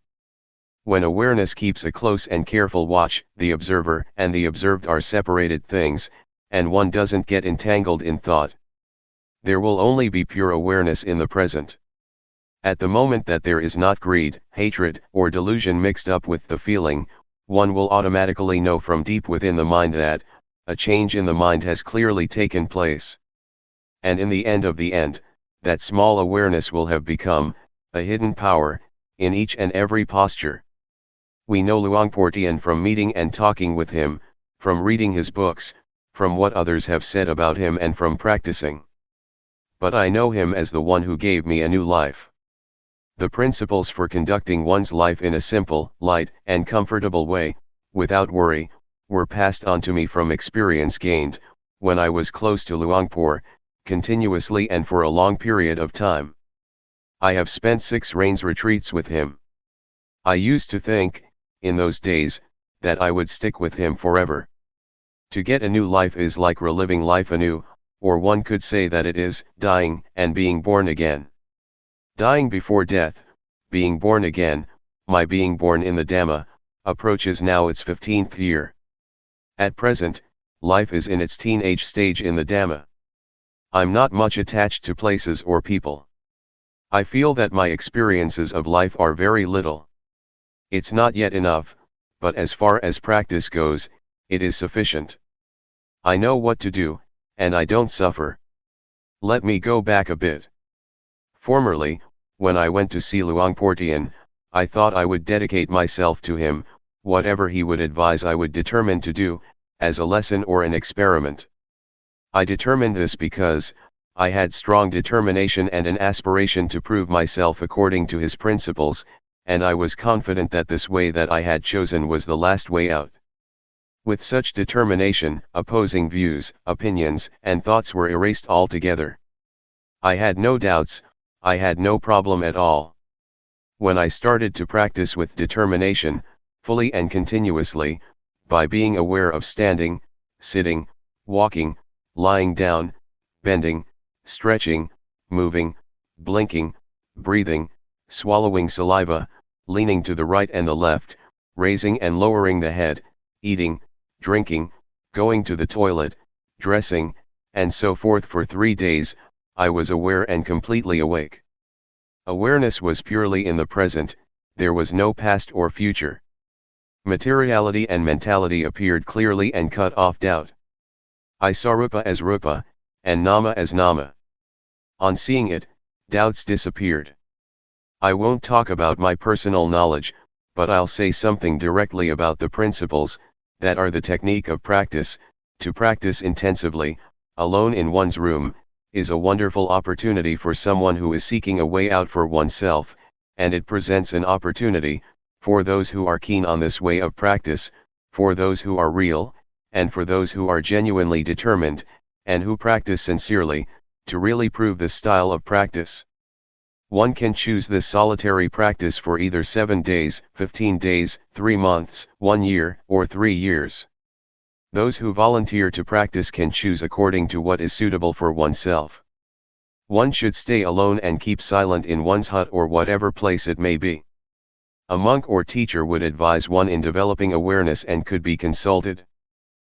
When awareness keeps a close and careful watch, the observer and the observed are separated things, and one doesn't get entangled in thought. There will only be pure awareness in the present. At the moment that there is not greed, hatred, or delusion mixed up with the feeling, one will automatically know from deep within the mind that a change in the mind has clearly taken place. And in the end, that small awareness will have become a hidden power in each and every posture. We know Luangpor Teean from meeting and talking with him, from reading his books, from what others have said about him, and from practicing. But I know him as the one who gave me a new life. The principles for conducting one's life in a simple, light, and comfortable way, without worry, were passed on to me from experience gained, when I was close to Luangpor, continuously and for a long period of time. I have spent 6 rains retreats with him. I used to think, in those days, that I would stick with him forever. To get a new life is like reliving life anew, or one could say that it is dying and being born again. Dying before death, being born again, my being born in the Dhamma, approaches now its 15th year. At present, life is in its teenage stage in the Dhamma. I'm not much attached to places or people. I feel that my experiences of life are very little. It's not yet enough, but as far as practice goes, it is sufficient. I know what to do, and I don't suffer. Let me go back a bit. Formerly, when I went to see Luangpor Teean, I thought I would dedicate myself to him, whatever he would advise I would determine to do, as a lesson or an experiment. I determined this because I had strong determination and an aspiration to prove myself according to his principles, and I was confident that this way that I had chosen was the last way out. With such determination, opposing views, opinions, and thoughts were erased altogether. I had no doubts, I had no problem at all. When I started to practice with determination, fully and continuously, by being aware of standing, sitting, walking, lying down, bending, stretching, moving, blinking, breathing, swallowing saliva, leaning to the right and the left, raising and lowering the head, eating, drinking, going to the toilet, dressing, and so forth for 3 days, I was aware and completely awake. Awareness was purely in the present, there was no past or future. Materiality and mentality appeared clearly and cut off doubt. I saw Rupa as Rupa, and Nama as Nama. On seeing it, doubts disappeared. I won't talk about my personal knowledge, but I'll say something directly about the principles, that are the technique of practice. To practice intensively, alone in one's room, is a wonderful opportunity for someone who is seeking a way out for oneself, and it presents an opportunity, for those who are keen on this way of practice, for those who are real, and for those who are genuinely determined, and who practice sincerely, to really prove this style of practice. One can choose this solitary practice for either 7 days, 15 days, 3 months, 1 year, or 3 years. Those who volunteer to practice can choose according to what is suitable for oneself. One should stay alone and keep silent in one's hut or whatever place it may be. A monk or teacher would advise one in developing awareness and could be consulted.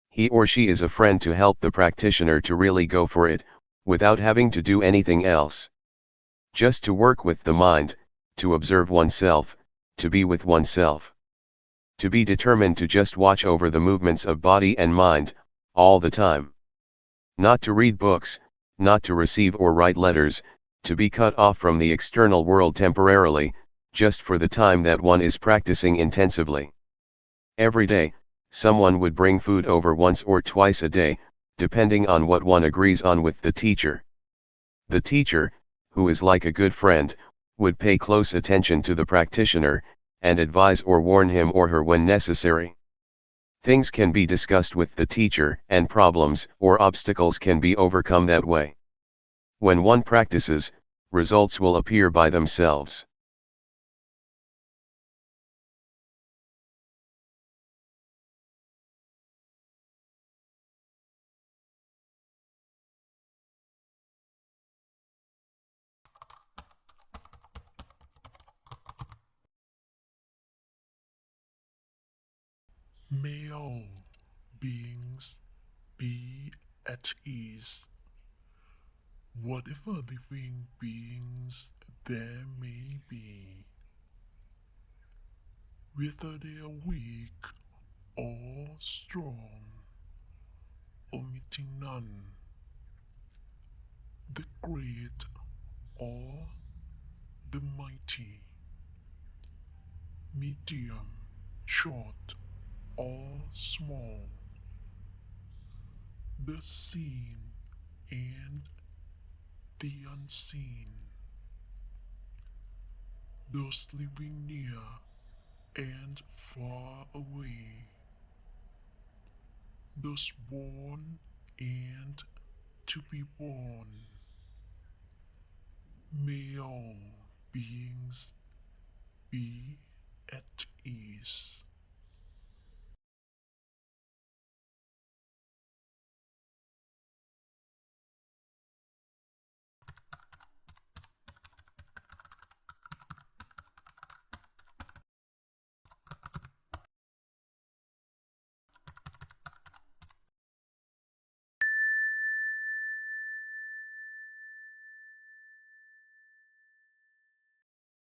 He or she is a friend to help the practitioner to really go for it, without having to do anything else. Just to work with the mind, to observe oneself, to be with oneself. To be determined to just watch over the movements of body and mind, all the time. Not to read books, not to receive or write letters, to be cut off from the external world temporarily, just for the time that one is practicing intensively. Every day, someone would bring food over once or twice a day, depending on what one agrees on with the teacher. The teacher, who is like a good friend, would pay close attention to the practitioner, and advise or warn him or her when necessary. Things can be discussed with the teacher, and problems or obstacles can be overcome that way. When one practices, results will appear by themselves. May all beings be at ease, whatever living beings there may be, whether they are weak or strong, omitting none, the great or the mighty, medium, short or small, the seen and the unseen, those living near and far away, those born and to be born. May all beings be at